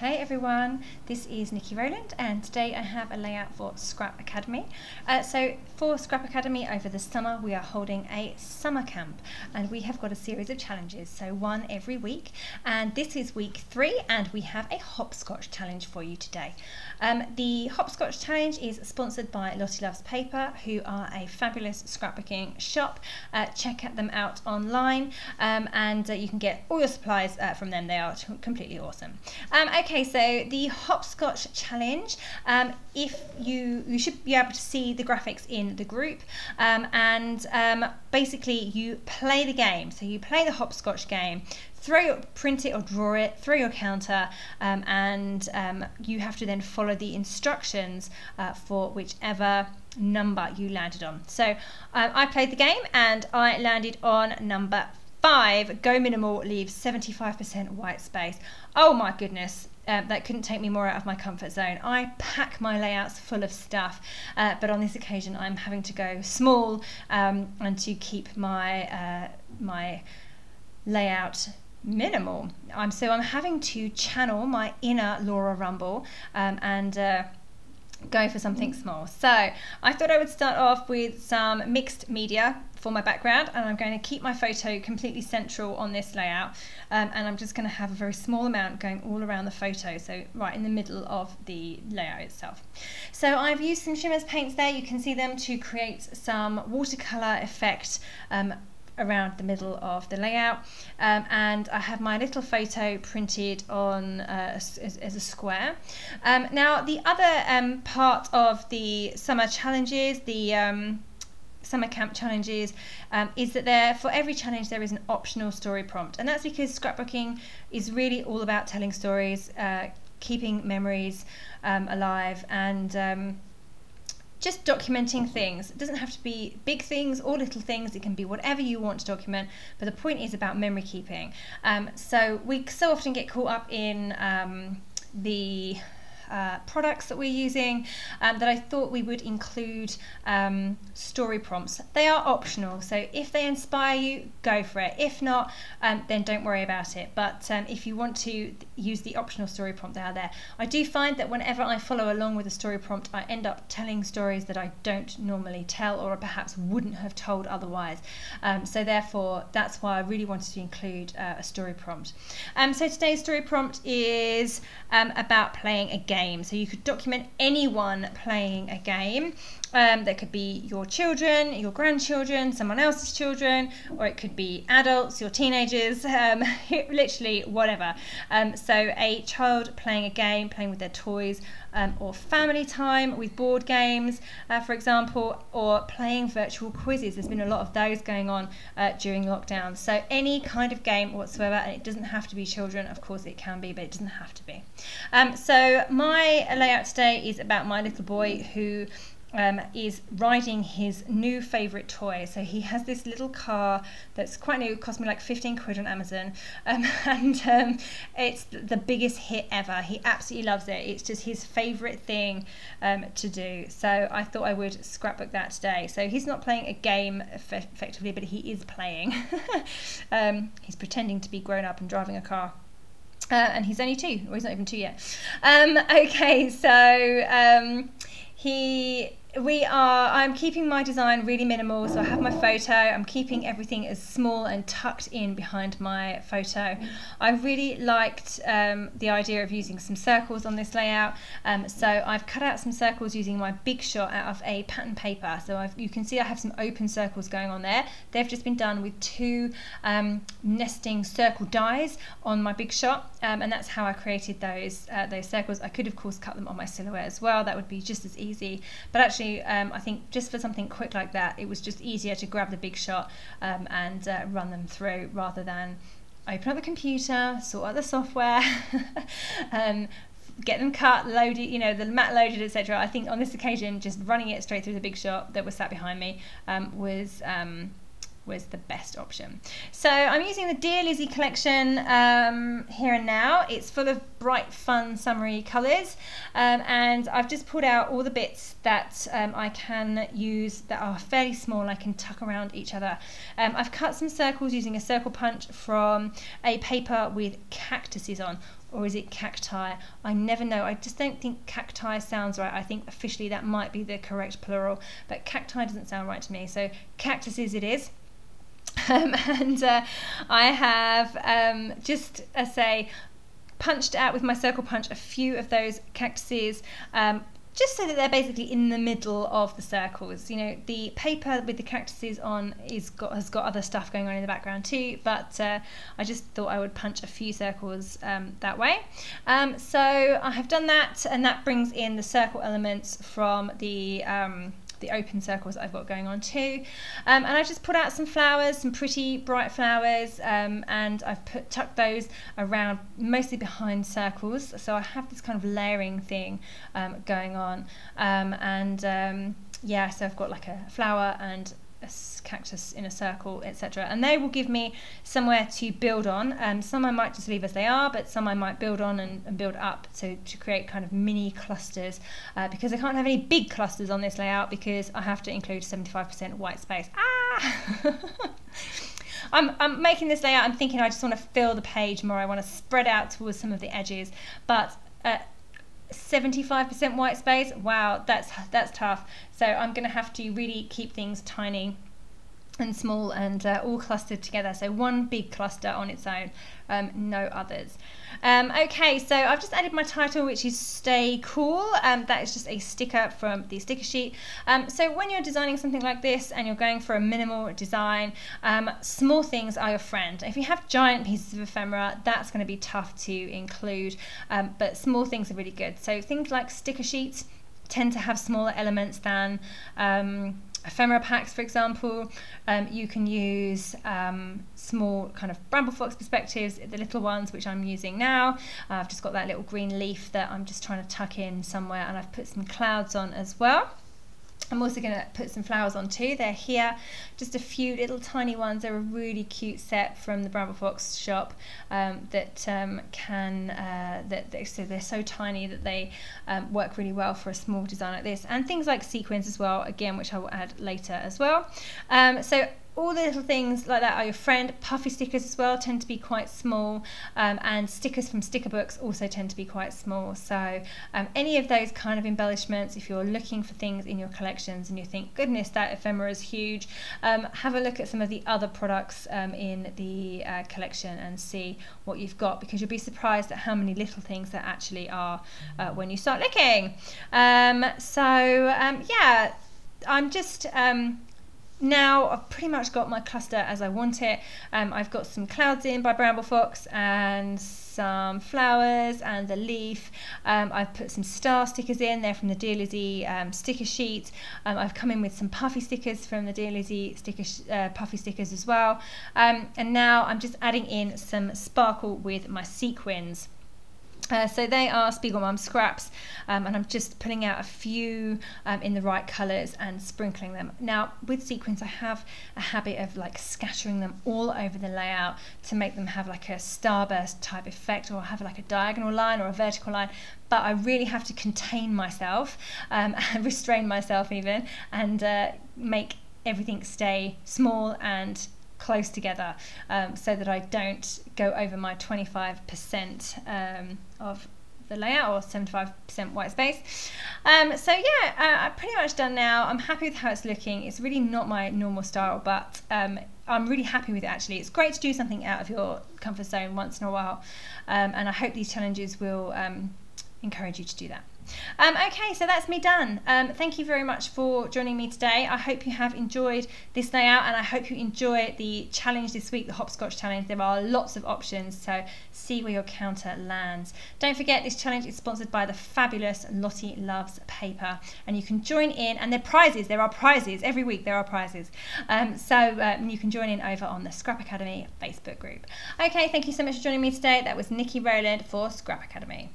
Hey everyone, this is Nikki Rowland and today I have a layout for Scrap Academy. So for Scrap Academy over the summer we are holding a summer camp and we have got a series of challenges, so one every week, and this is week 3 and we have a hopscotch challenge for you today. The hopscotch challenge is sponsored by Lottie Loves Paper, who are a fabulous scrapbooking shop. Check them out online and you can get all your supplies from them. They are completely awesome. Okay, so the hopscotch challenge, if you should be able to see the graphics in the group, and basically you play the game. So you play the hopscotch game, print it or draw it, throw your counter, and you have to then follow the instructions for whichever number you landed on. So I played the game and I landed on number 5. Go minimal, leaves 75% white space. Oh my goodness. That couldn't take me more out of my comfort zone. I pack my layouts full of stuff, but on this occasion I'm having to go small and to keep my my layout minimal. So I'm having to channel my inner Laura Rumble and go for something small. So I thought I would start off with some mixed media for my background, and I'm going to keep my photo completely central on this layout, and I'm just going to have a very small amount going all around the photo, so right in the middle of the layout itself. So I've used some Shimmers paints there, you can see them, to create some watercolour effect around the middle of the layout, and I have my little photo printed on as a square. Now the other part of the summer challenges, the summer camp challenges, is that for every challenge there is an optional story prompt, and that's because scrapbooking is really all about telling stories, keeping memories alive, and just documenting things. It doesn't have to be big things or little things, it can be whatever you want to document, but the point is about memory keeping. So we so often get caught up in the products that we're using, that I thought we would include story prompts. They are optional, so if they inspire you, go for it. If not, then don't worry about it. But if you want to use the optional story prompt, they are there. I do find that whenever I follow along with a story prompt, I end up telling stories that I don't normally tell, or perhaps wouldn't have told otherwise. So therefore, that's why I really wanted to include a story prompt. So today's story prompt is about playing a game. So you could document anyone playing a game. That could be your children, your grandchildren, someone else's children, or it could be adults, your teenagers, literally whatever. So a child playing a game, playing with their toys, or family time with board games, for example, or playing virtual quizzes. There's been a lot of those going on during lockdown. So any kind of game whatsoever, and it doesn't have to be children, of course it can be, but it doesn't have to be. So my layout today is about my little boy who is riding his new favourite toy. So he has this little car that's quite new, it cost me like 15 quid on Amazon, and it's the biggest hit ever. He absolutely loves it. It's just his favourite thing to do. So I thought I would scrapbook that today. So he's not playing a game effectively, but he is playing. He's pretending to be grown up and driving a car. And he's only 2, or he's not even 2 yet. Okay, so I'm keeping my design really minimal, so I have my photo, I'm keeping everything as small and tucked in behind my photo. I really liked the idea of using some circles on this layout, so I've cut out some circles using my Big Shot out of a pattern paper. So you can see I have some open circles going on there. They've just been done with 2 nesting circle dies on my Big Shot, and that's how I created those circles. I could of course cut them on my silhouette as well, that would be just as easy, but actually I think just for something quick like that, it was just easier to grab the Big Shot and run them through, rather than open up the computer, sort out the software, get them cut, loaded, the mat loaded, etc. I think on this occasion, just running it straight through the Big Shot that was sat behind me was was the best option. So I'm using the Dear Lizzy collection here and now. It's full of bright, fun, summery colours, and I've just pulled out all the bits that I can use that are fairly small. I can tuck around each other. I've cut some circles using a circle punch from a paper with cactuses on. Or is it cacti? I never know. I just don't think cacti sounds right. I think officially that might be the correct plural, but cacti doesn't sound right to me. So cactuses it is. I have just, as I say, punched out with my circle punch a few of those cactuses, just so that they're basically in the middle of the circles. You know, the paper with the cactuses on has got other stuff going on in the background too, but I just thought I would punch a few circles that way. So I have done that, and that brings in the circle elements from the open circles that I've got going on too. And I just put out some flowers, some pretty bright flowers, and I've tucked those around, mostly behind circles. So I have this kind of layering thing going on. Yeah, so I've got like a flower and a cactus in a circle, etc., and they will give me somewhere to build on. Some I might just leave as they are, but some I might build on and build up to create kind of mini clusters, because I can't have any big clusters on this layout because I have to include 75% white space. I'm making this layout, I'm thinking I just want to fill the page more, I want to spread out towards some of the edges, but 75% white space, wow, that's tough. So I'm going to have to really keep things tiny and small and all clustered together. So one big cluster on its own, no others. Okay, so I've just added my title, which is Stay Cool. That is just a sticker from the sticker sheet. So when you're designing something like this and you're going for a minimal design, small things are your friend. If you have giant pieces of ephemera, that's going to be tough to include, but small things are really good. So things like sticker sheets tend to have smaller elements than ephemera packs, for example. You can use small kind of Bramble Fox perspectives, the little ones which I'm using now. I've just got that little green leaf that I'm just trying to tuck in somewhere, and I've put some clouds on as well. I'm also going to put some flowers on too. They're here, just a few little tiny ones. They're a really cute set from the Bramble Fox shop, so they're so tiny that they work really well for a small design like this. And things like sequins as well, again, which I will add later as well. So all the little things like that are your friend. Puffy stickers as well tend to be quite small, and stickers from sticker books also tend to be quite small. So any of those kind of embellishments, if you're looking for things in your collections and you think, goodness, that ephemera is huge, have a look at some of the other products in the collection and see what you've got, because you'll be surprised at how many little things there actually are when you start looking. Yeah, I'm just now I've pretty much got my cluster as I want it. I've got some clouds in by Bramble Fox and some flowers and the leaf. I've put some star stickers in, they're from the Dear Lizzy sticker sheet. I've come in with some puffy stickers from the Dear Lizzy puffy stickers as well. And now I'm just adding in some sparkle with my sequins. So they are Spiegelmom Scraps, and I'm just putting out a few in the right colours and sprinkling them. Now with sequins I have a habit of like scattering them all over the layout to make them have like a starburst type effect, or have like a diagonal line or a vertical line, but I really have to contain myself, and restrain myself even, and make everything stay small and close together, so that I don't go over my 25% of the layout, or 75% white space. So yeah, I'm pretty much done now. I'm happy with how it's looking. It's really not my normal style, but I'm really happy with it actually. It's great to do something out of your comfort zone once in a while, and I hope these challenges will encourage you to do that. Okay, so that's me done. Thank you very much for joining me today. I hope you have enjoyed this layout, and I hope you enjoy the challenge this week, the Hopscotch challenge. There are lots of options, so see where your counter lands. Don't forget, this challenge is sponsored by the fabulous Lottie Loves Paper, and you can join in, and there are prizes every week. There are prizes, so you can join in over on the Scrap Academy Facebook group. Okay, thank you so much for joining me today. That was Nikki Rowland for Scrap Academy.